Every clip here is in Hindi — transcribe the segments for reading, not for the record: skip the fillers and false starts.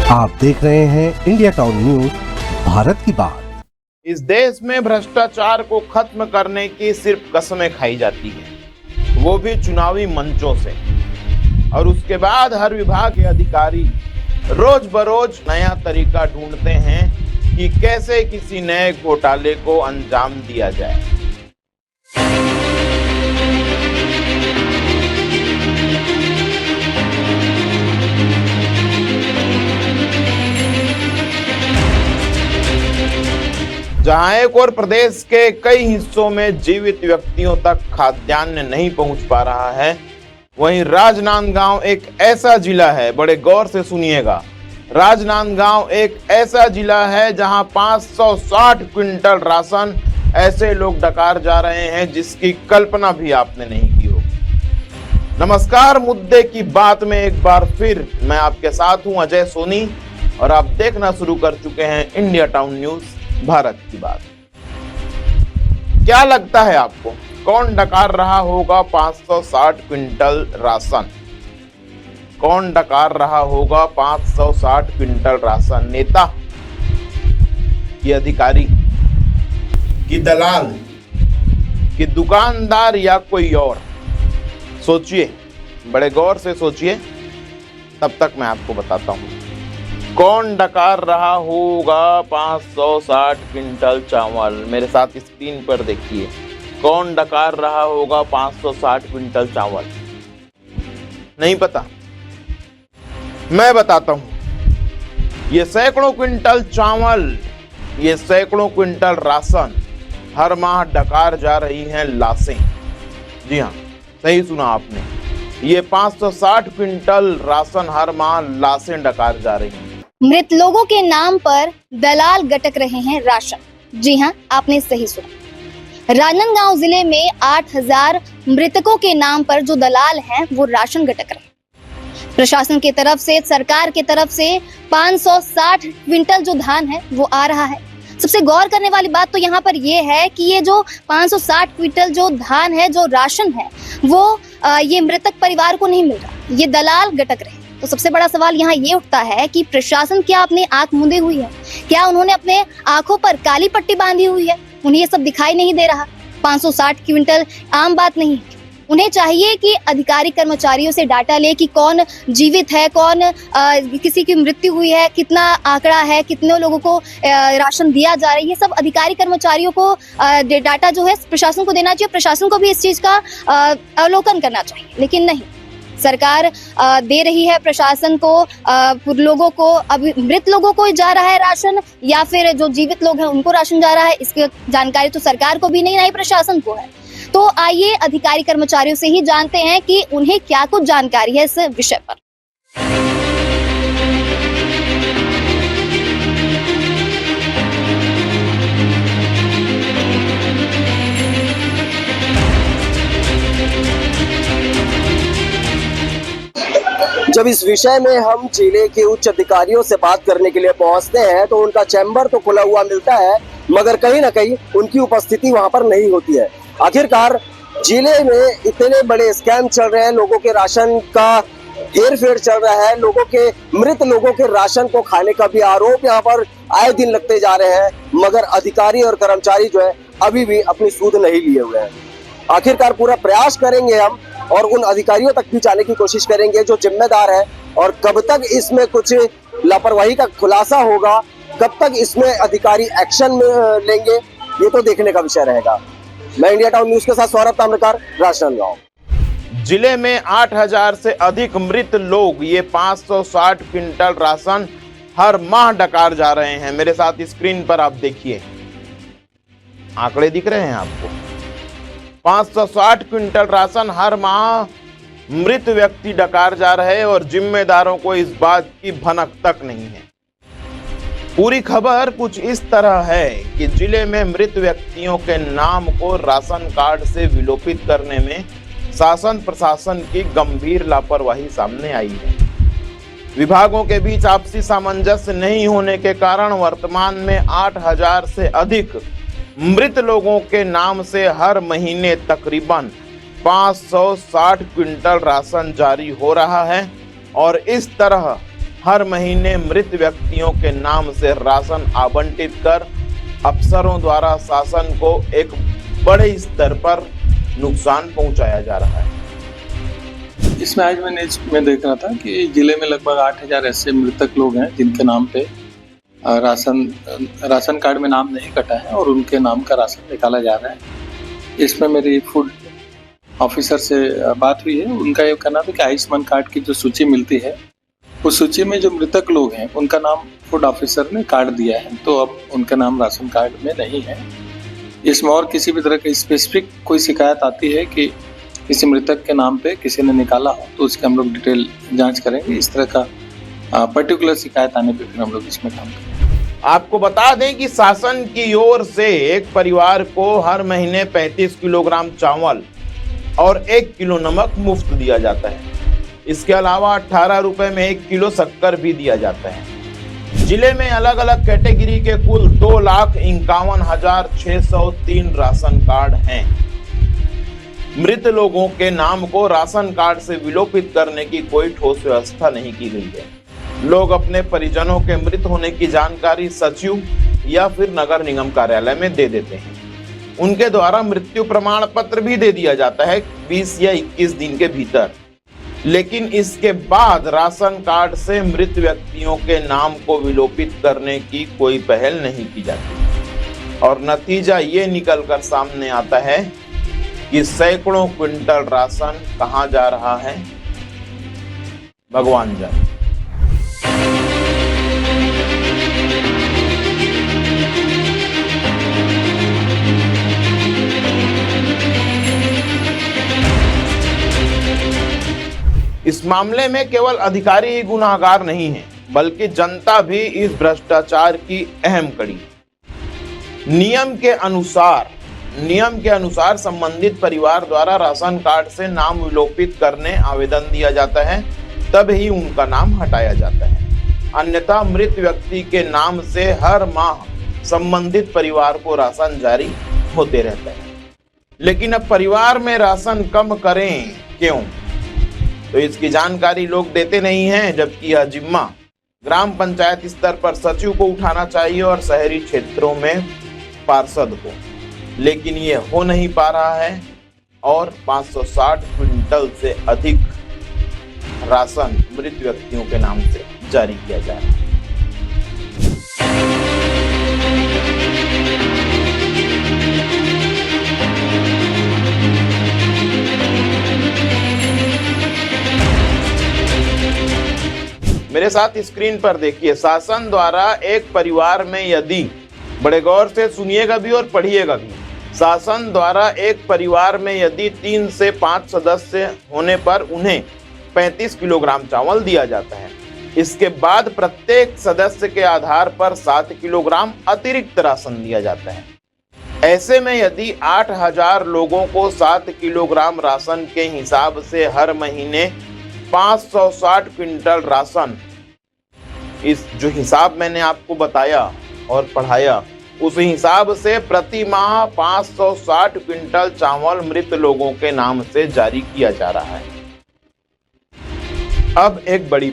आप देख रहे हैं इंडिया टाउन न्यूज, भारत की बात। इस देश में भ्रष्टाचार को खत्म करने की सिर्फ कसमें खाई जाती है, वो भी चुनावी मंचों से। और उसके बाद हर विभाग के अधिकारी रोज बरोज नया तरीका ढूंढते हैं कि कैसे किसी नए घोटाले को अंजाम दिया जाए। जहां एक और प्रदेश के कई हिस्सों में जीवित व्यक्तियों तक खाद्यान्न नहीं पहुंच पा रहा है, वहीं राजनांदगांव एक ऐसा जिला है, बड़े गौर से सुनिएगा, राजनांदगांव एक ऐसा जिला है जहां 560 क्विंटल राशन ऐसे लोग डकार जा रहे हैं जिसकी कल्पना भी आपने नहीं की होगी। नमस्कार, मुद्दे की बात में एक बार फिर मैं आपके साथ हूं अजय सोनी और आप देखना शुरू कर चुके हैं इंडिया टाउन न्यूज, भारत की बात। क्या लगता है आपको, कौन डकार रहा होगा 560 क्विंटल राशन? कौन डकार रहा होगा 560 क्विंटल राशन? नेता कि अधिकारी कि दलाल कि दुकानदार या कोई और? सोचिए, बड़े गौर से सोचिए, तब तक मैं आपको बताता हूं कौन डकार रहा होगा 560 क्विंटल चावल। मेरे साथ स्क्रीन पर देखिए, कौन डकार रहा होगा 560 क्विंटल चावल? नहीं पता? मैं बताता हूं। ये सैकड़ों क्विंटल चावल, ये सैकड़ों क्विंटल राशन हर माह डकार जा रही हैं लाशें। जी हाँ, सही सुना आपने, ये 560 क्विंटल राशन हर माह लाशें डकार जा रही हैं। मृत लोगों के नाम पर दलाल गटक रहे हैं राशन। जी हाँ, आपने सही सुना। राजनांदगांव जिले में 8000 मृतकों के नाम पर जो दलाल हैं वो राशन गटक रहे हैं। प्रशासन की तरफ से, सरकार की तरफ से 560 क्विंटल जो धान है वो आ रहा है। सबसे गौर करने वाली बात तो यहाँ पर ये है कि ये जो 560 क्विंटल जो धान है, जो राशन है, वो ये मृतक परिवार को नहीं मिल रहा, ये दलाल गटक रहे हैं। तो सबसे बड़ा सवाल यहाँ ये उठता है कि प्रशासन क्या अपने आंख मूंदे हुई है? क्या उन्होंने अपने आंखों पर काली पट्टी बांधी हुई है? उन्हें ये सब दिखाई नहीं दे रहा? 560 क्विंटल आम बात नहीं। उन्हें चाहिए कि अधिकारी कर्मचारियों से डाटा ले कि कौन जीवित है, कौन किसी की मृत्यु हुई है, कितना आंकड़ा है, कितने लोगों को राशन दिया जा रहा है। ये सब अधिकारी कर्मचारियों को डाटा जो है प्रशासन को देना चाहिए। प्रशासन को भी इस चीज का अवलोकन करना चाहिए, लेकिन नहीं। सरकार दे रही है प्रशासन को लोगों को, अभी मृत लोगों को जा रहा है राशन या फिर जो जीवित लोग हैं उनको राशन जा रहा है, इसकी जानकारी तो सरकार को भी नहीं, ना ही प्रशासन को है। तो आइए अधिकारी कर्मचारियों से ही जानते हैं कि उन्हें क्या कुछ जानकारी है इस विषय पर। जब इस विषय में हम जिले के उच्च अधिकारियों से बात करने के लिए पहुंचते हैं तो उनका चैम्बर तो खुला हुआ मिलता है, मगर कहीं ना कहीं उनकी उपस्थिति वहां पर नहीं होती है। आखिरकार जिले में इतने बड़े स्कैम चल रहे हैं, लोगों के राशन का हेरफेर चल रहा है, लोगों के मृत लोगों के राशन को खाने का भी आरोप यहाँ पर आए दिन लगते जा रहे हैं, मगर अधिकारी और कर्मचारी जो है अभी भी अपनी सूद नहीं लिए हुए हैं। आखिरकार पूरा प्रयास करेंगे हम और उन अधिकारियों तक भी जाने की कोशिश करेंगे जो जिम्मेदार है, और कब तक इसमें कुछ लापरवाही का खुलासा होगा, कब तक इसमें अधिकारी एक्शन में लेंगे, ये तो देखने का विषय रहेगा। मैं इंडिया टाउन न्यूज के साथ सौरभ ताम्रकार, राजनांदगांव। जिले में 8000 से अधिक मृत लोग, ये 560 क्विंटल राशन हर माह डकार जा रहे हैं। मेरे साथ स्क्रीन पर आप देखिए, आंकड़े दिख रहे हैं आपको। 560 क्विंटल राशन हर माह मृत व्यक्ति डकार जा रहे हैं और जिम्मेदारों को इस बात की भनक तक नहीं है। पूरी खबर कुछ इस तरह है कि जिले में मृत व्यक्तियों के नाम को राशन कार्ड से विलोपित करने में शासन प्रशासन की गंभीर लापरवाही सामने आई है। विभागों के बीच आपसी सामंजस्य नहीं होने के कारण वर्तमान में 8000 से अधिक मृत लोगों के नाम से हर महीने तकरीबन 560 क्विंटल राशन जारी हो रहा है और इस तरह हर महीने मृत व्यक्तियों के नाम से राशन आवंटित कर अफसरों द्वारा शासन को एक बड़े स्तर पर नुकसान पहुंचाया जा रहा है। इसमें आज मैं न्यूज में देख रहा था कि जिले में लगभग 8000 ऐसे मृतक लोग हैं जिनके नाम पे राशन कार्ड में नाम नहीं कटा है और उनके नाम का राशन निकाला जा रहा है। इसमें मेरी फूड ऑफिसर से बात हुई है। उनका ये कहना था कि आयुष्मान कार्ड की जो सूची मिलती है उस सूची में जो मृतक लोग हैं उनका नाम फूड ऑफिसर ने काट दिया है, तो अब उनका नाम राशन कार्ड में नहीं है। इसमें और किसी भी तरह की स्पेसिफिक कोई शिकायत आती है कि किसी मृतक के नाम पे किसी ने निकाला हो तो उसकी हम लोग डिटेल जांच करेंगे। इस तरह का पर्टिकुलर शिकायत आने पे फिर हम लोग इसमें काम करेंगे। आपको बता दें कि शासन की ओर से एक परिवार को हर महीने 35 किलोग्राम चावल और 1 किलो नमक मुफ्त दिया जाता है। इसके अलावा 18 रुपए में 1 किलो शक्कर भी दिया जाता है। जिले में अलग अलग कैटेगरी के कुल 2,51,603 राशन कार्ड हैं। मृत लोगों के नाम को राशन कार्ड से विलोपित करने की कोई ठोस व्यवस्था नहीं की गई है। लोग अपने परिजनों के मृत होने की जानकारी सचिव या फिर नगर निगम कार्यालय में दे देते हैं। उनके द्वारा मृत्यु प्रमाण पत्र भी दे दिया जाता है 20 या 21 दिन के भीतर, लेकिन इसके बाद राशन कार्ड से मृत व्यक्तियों के नाम को विलोपित करने की कोई पहल नहीं की जाती और नतीजा ये निकलकर सामने आता है कि सैकड़ों क्विंटल राशन कहां जा रहा है, भगवान जाने। इस मामले में केवल अधिकारी ही गुनाहगार नहीं है, बल्कि जनता भी इस भ्रष्टाचार की अहम कड़ी है। नियम के अनुसार संबंधित परिवार द्वारा राशन कार्ड से नाम विलोपित करने आवेदन दिया जाता है, तब ही उनका नाम हटाया जाता है। अन्यथा मृत व्यक्ति के नाम से हर माह संबंधित परिवार को राशन जारी होते रहता है। लेकिन अब परिवार में राशन कम करें क्यों, तो इसकी जानकारी लोग देते नहीं हैं, जबकि यह जिम्मा ग्राम पंचायत स्तर पर सचिव को उठाना चाहिए और शहरी क्षेत्रों में पार्षद को। लेकिन ये हो नहीं पा रहा है और 560 क्विंटल से अधिक राशन मृत व्यक्तियों के नाम से जारी किया जा रहा है। मेरे साथ स्क्रीन पर देखिए, शासन द्वारा एक परिवार में यदि, बड़े गौर से सुनिएगा भी और पढ़िएगा भी, शासन द्वारा एक परिवार में यदि 3 से 5 सदस्य होने पर उन्हें 35 किलोग्राम चावल दिया जाता है। इसके बाद प्रत्येक सदस्य के आधार पर 7 किलोग्राम अतिरिक्त राशन दिया जाता है। ऐसे में यदि 8000 लोगों को 7 किलोग्राम राशन के हिसाब से हर महीने 560 क्विंटल राशन, इस जो हिसाब मैंने आपको बताया और पढ़ाया, उस हिसाब से प्रति माह 560 क्विंटल चावल मृत लोगों के नाम से जारी किया जा रहा है। अब एक बड़ी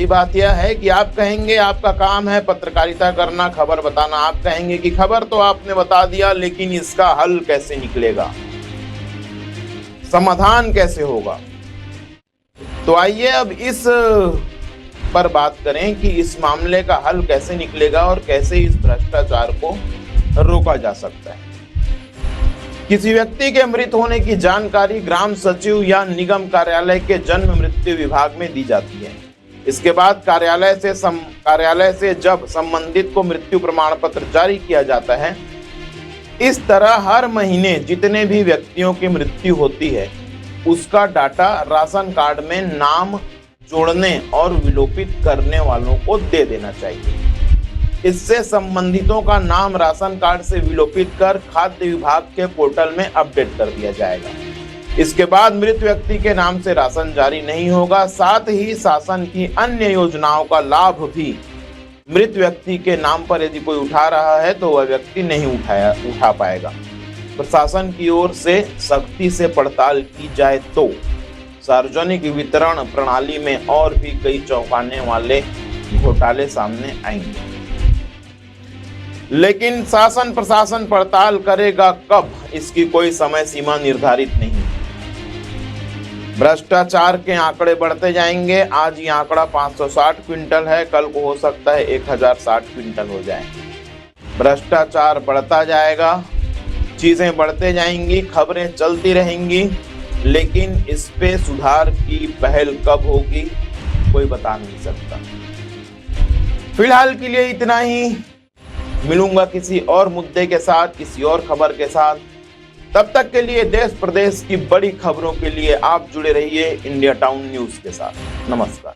बात यह है कि आप कहेंगे आपका काम है पत्रकारिता करना, खबर बताना। आप कहेंगे कि खबर तो आपने बता दिया, लेकिन इसका हल कैसे निकलेगा, समाधान कैसे होगा। तो आइए अब इस पर बात करें कि इस मामले का हल कैसे निकलेगा और कैसे इस भ्रष्टाचार को रोका जा सकता है। किसी व्यक्ति के मृत होने की जानकारी ग्राम सचिव या निगम कार्यालय के जन्म मृत्यु विभाग में दी जाती है। इसके बाद कार्यालय से जब संबंधित को मृत्यु प्रमाण पत्र जारी किया जाता है, इस तरह हर महीने जितने भी व्यक्तियों की मृत्यु होती है उसका डाटा राशन कार्ड में नाम जोड़ने और विलोपित करने वालों को दे देना चाहिए। इससे संबंधितों का नाम राशन कार्ड से विलोपित कर खाद्य विभाग के पोर्टल में अपडेट कर दिया जाएगा। इसके बाद मृत व्यक्ति के नाम से राशन जारी नहीं होगा। साथ ही शासन की अन्य योजनाओं का लाभ भी मृत व्यक्ति के नाम पर यदि कोई उठा रहा है तो वह व्यक्ति नहीं उठा पाएगा। प्रशासन की ओर से सख्ती से पड़ताल की जाए तो सार्वजनिक वितरण प्रणाली में और भी कई चौंकाने वाले घोटाले सामने आएंगे। लेकिन शासन प्रशासन पड़ताल करेगा कब, इसकी कोई समय सीमा निर्धारित नहीं। भ्रष्टाचार के आंकड़े बढ़ते जाएंगे। आज ये आंकड़ा 560 क्विंटल है, कल को हो सकता है 1060 क्विंटल हो जाए। भ्रष्टाचार बढ़ता जाएगा, चीजें बढ़ते जाएंगी, खबरें चलती रहेंगी, लेकिन इस पे सुधार की पहल कब होगी कोई बता नहीं सकता। फिलहाल के लिए इतना ही। मिलूंगा किसी और मुद्दे के साथ, किसी और खबर के साथ। तब तक के लिए देश प्रदेश की बड़ी खबरों के लिए आप जुड़े रहिए इंडिया टाउन न्यूज के साथ। नमस्कार।